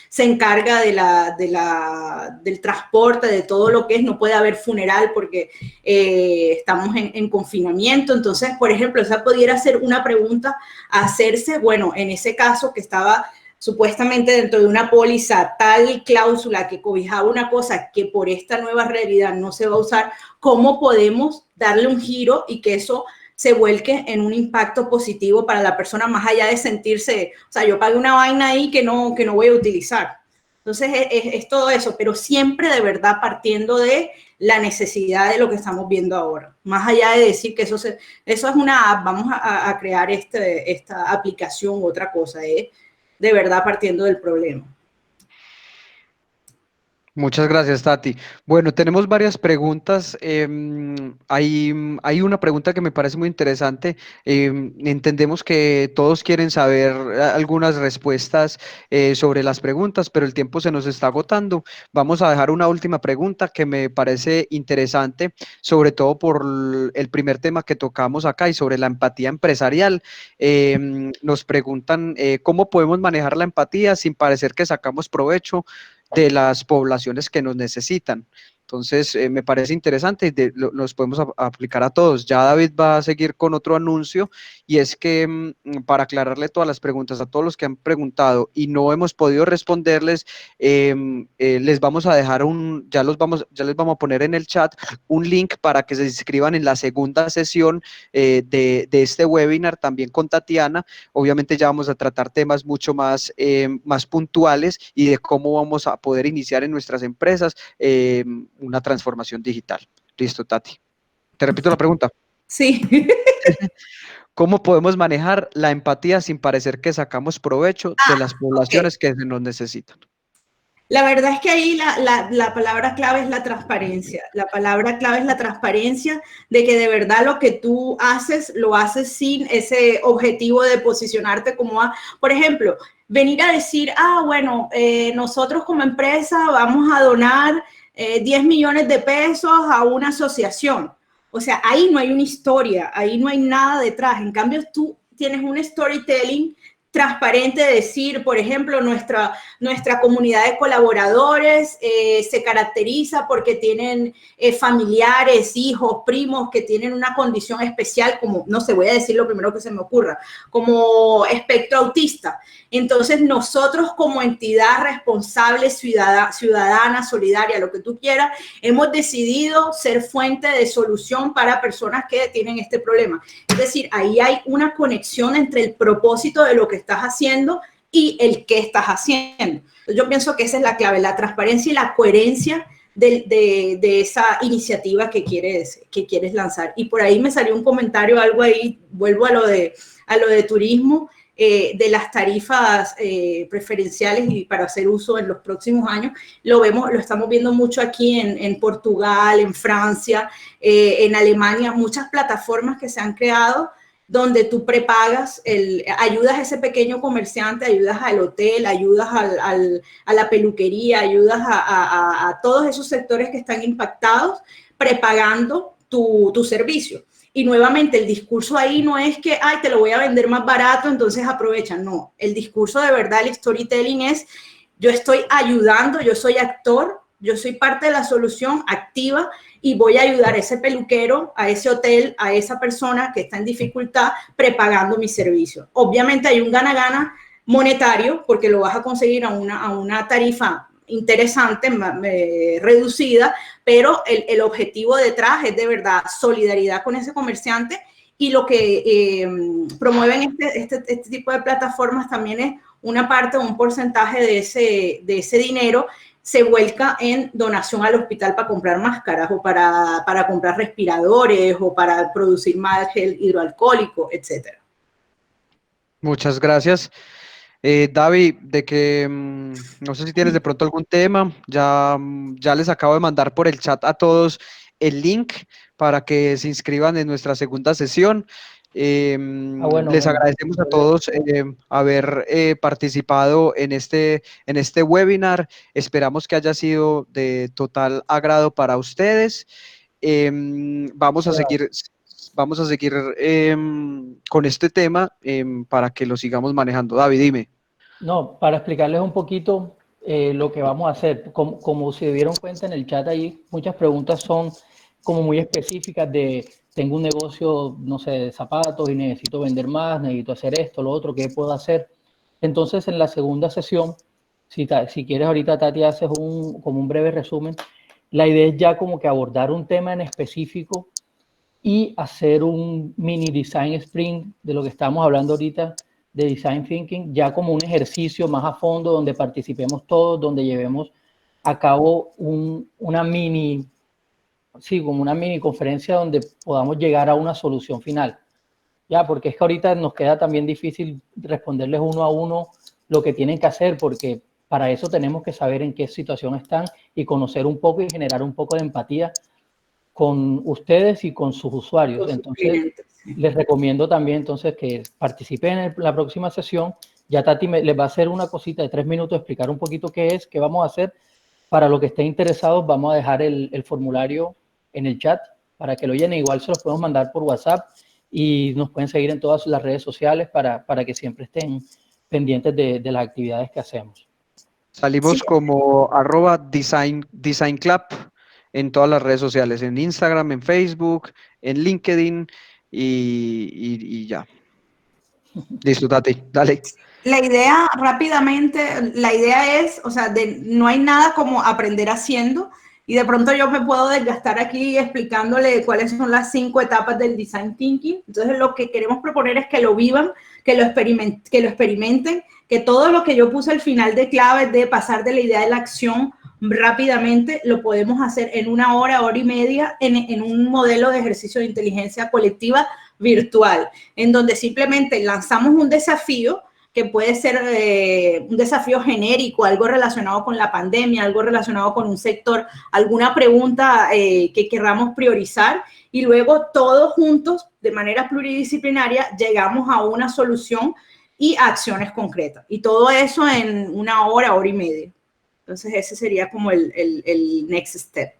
se encarga del transporte, de todo lo que es, no puede haber funeral porque estamos en confinamiento. Entonces, por ejemplo, esa pudiera ser una pregunta a hacerse. Bueno, en ese caso que estaba supuestamente dentro de una póliza tal cláusula que cobijaba una cosa que por esta nueva realidad no se va a usar, ¿cómo podemos darle un giro y que eso se vuelque en un impacto positivo para la persona, más allá de sentirse, o sea, yo pagué una vaina ahí que no voy a utilizar? Entonces es todo eso, pero siempre de verdad partiendo de la necesidad de lo que estamos viendo ahora, más allá de decir que eso es una app, vamos a crear esta aplicación, otra cosa, de verdad partiendo del problema. Muchas gracias, Tati. Bueno, tenemos varias preguntas. Hay una pregunta que me parece muy interesante. Entendemos que todos quieren saber algunas respuestas sobre las preguntas, pero el tiempo se nos está agotando. Vamos a dejar una última pregunta que me parece interesante, sobre todo por el primer tema que tocamos acá y sobre la empatía empresarial. Nos preguntan cómo podemos manejar la empatía sin parecer que sacamos provecho de las poblaciones que nos necesitan. Entonces, me parece interesante y los podemos aplicar a todos. Ya David va a seguir con otro anuncio y es que para aclararle todas las preguntas a todos los que han preguntado y no hemos podido responderles, les vamos a dejar ya les vamos a poner en el chat un link para que se inscriban en la segunda sesión de este webinar también con Tatiana. Obviamente ya vamos a tratar temas mucho más puntuales y de cómo vamos a poder iniciar en nuestras empresas una transformación digital. Listo, Tati. Te repito la pregunta. Sí. ¿Cómo podemos manejar la empatía sin parecer que sacamos provecho de las poblaciones que nos necesitan? La verdad es que ahí la palabra clave es la transparencia. La palabra clave es la transparencia de que de verdad lo que tú haces, lo haces sin ese objetivo de posicionarte como, por ejemplo, venir a decir, bueno, nosotros como empresa vamos a donar 10 millones de pesos a una asociación. O sea, ahí no hay una historia, ahí no hay nada detrás. En cambio, tú tienes un storytelling transparente de decir, por ejemplo, nuestra comunidad de colaboradores se caracteriza porque tienen familiares, hijos, primos que tienen una condición especial, como, no sé, voy a decir lo primero que se me ocurra, como espectro autista. Entonces, nosotros como entidad responsable, ciudadana, solidaria, lo que tú quieras, hemos decidido ser fuente de solución para personas que tienen este problema. Es decir, ahí hay una conexión entre el propósito de lo que estás haciendo y el qué estás haciendo. Yo pienso que esa es la clave, la transparencia y la coherencia de esa iniciativa que quieres lanzar. Y por ahí me salió un comentario, algo ahí, vuelvo a lo de turismo, de las tarifas preferenciales y para hacer uso en los próximos años. Lo estamos viendo mucho aquí en Portugal, en Francia, en Alemania, muchas plataformas que se han creado donde tú prepagas, ayudas a ese pequeño comerciante, ayudas al hotel, ayudas a la peluquería, ayudas a todos esos sectores que están impactados, prepagando tu servicio. Y nuevamente, el discurso ahí no es que, te lo voy a vender más barato, entonces aprovechan. No, el discurso de verdad, el storytelling es, yo estoy ayudando, yo soy actor, yo soy parte de la solución activa y voy a ayudar a ese peluquero, a ese hotel, a esa persona que está en dificultad prepagando mi servicio. Obviamente hay un gana-gana monetario porque lo vas a conseguir a una tarifa interesante, reducida, pero el objetivo detrás es de verdad solidaridad con ese comerciante y lo que promueven este tipo de plataformas también es una parte, un porcentaje de ese dinero se vuelca en donación al hospital para comprar máscaras o para comprar respiradores o para producir más gel hidroalcohólico, etcétera. Muchas gracias. David, no sé si tienes de pronto algún tema, ya les acabo de mandar por el chat a todos el link para que se inscriban en nuestra segunda sesión. Les agradecemos a todos haber participado en este webinar. Esperamos que haya sido de total agrado para ustedes. Vamos a seguir con este tema para que lo sigamos manejando. David, dime. No, para explicarles un poquito lo que vamos a hacer. Como se dieron cuenta en el chat ahí, muchas preguntas son como muy específicas de tengo un negocio, no sé, de zapatos y necesito vender más, necesito hacer esto, lo otro, ¿qué puedo hacer? Entonces, en la segunda sesión, si quieres ahorita, Tati, haces como un breve resumen. La idea es ya como que abordar un tema en específico y hacer un mini design sprint de lo que estamos hablando ahorita de design thinking, ya como un ejercicio más a fondo donde participemos todos, donde llevemos a cabo una mini conferencia donde podamos llegar a una solución final. Ya, porque es que ahorita nos queda también difícil responderles uno a uno lo que tienen que hacer, porque para eso tenemos que saber en qué situación están y conocer un poco y generar un poco de empatía con ustedes y con sus usuarios. Entonces, les recomiendo también entonces que participen en la próxima sesión. Ya Tati les va a hacer una cosita de 3 minutos, explicar un poquito qué es, qué vamos a hacer. Para los que estén interesados, vamos a dejar el formulario en el chat para que lo llenen. Igual se los podemos mandar por WhatsApp y nos pueden seguir en todas las redes sociales para que siempre estén pendientes de las actividades que hacemos. Salimos como @designclub en todas las redes sociales, en Instagram, en Facebook, en LinkedIn y ya. Listo, Tati, dale. La idea, rápidamente, la idea es, o sea, no hay nada como aprender haciendo, y de pronto yo me puedo desgastar aquí explicándole cuáles son las 5 etapas del design thinking. Entonces lo que queremos proponer es que lo vivan, que lo experimenten, que todo lo que yo puse al final de claves de pasar de la idea de la acción rápidamente, lo podemos hacer en 1 hora, hora y media, en un modelo de ejercicio de inteligencia colectiva virtual, en donde simplemente lanzamos un desafío que puede ser un desafío genérico, algo relacionado con la pandemia, algo relacionado con un sector, alguna pregunta que queramos priorizar, y luego todos juntos, de manera pluridisciplinaria, llegamos a una solución y acciones concretas. Y todo eso en 1 hora, hora y media. Entonces ese sería como el next step.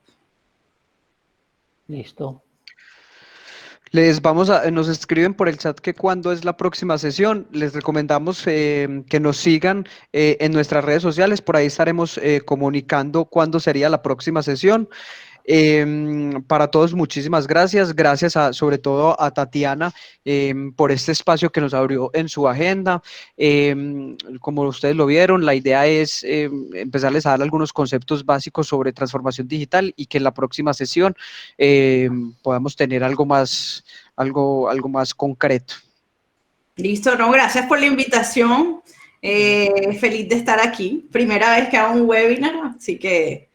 Listo. Nos escriben por el chat que cuándo es la próxima sesión. Les recomendamos que nos sigan en nuestras redes sociales. Por ahí estaremos comunicando cuándo sería la próxima sesión. Para todos, muchísimas gracias. Gracias sobre todo a Tatiana por este espacio que nos abrió en su agenda. Como ustedes lo vieron, la idea es empezarles a dar algunos conceptos básicos sobre transformación digital y que en la próxima sesión podamos tener algo más concreto. Listo, no, gracias por la invitación. Feliz de estar aquí. Primera vez que hago un webinar, así que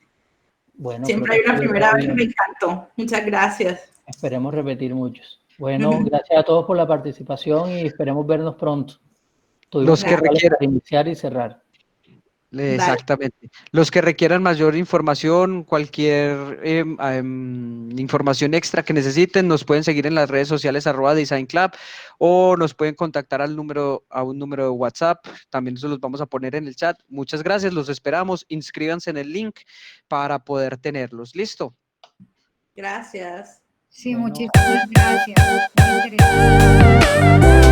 bueno, siempre hay una primera vez que me encantó. Muchas gracias. Esperemos repetir muchos. Bueno, gracias a todos por la participación y esperemos vernos pronto. Los que requieran para iniciar y cerrar. Exactamente. Los que requieran mayor información, cualquier información extra que necesiten, nos pueden seguir en las redes sociales @designclub o nos pueden contactar a un número de WhatsApp. También se los vamos a poner en el chat. Muchas gracias, los esperamos. Inscríbanse en el link para poder tenerlos. ¿Listo? Gracias. Sí, bueno. Muchísimas gracias. Muy interesante.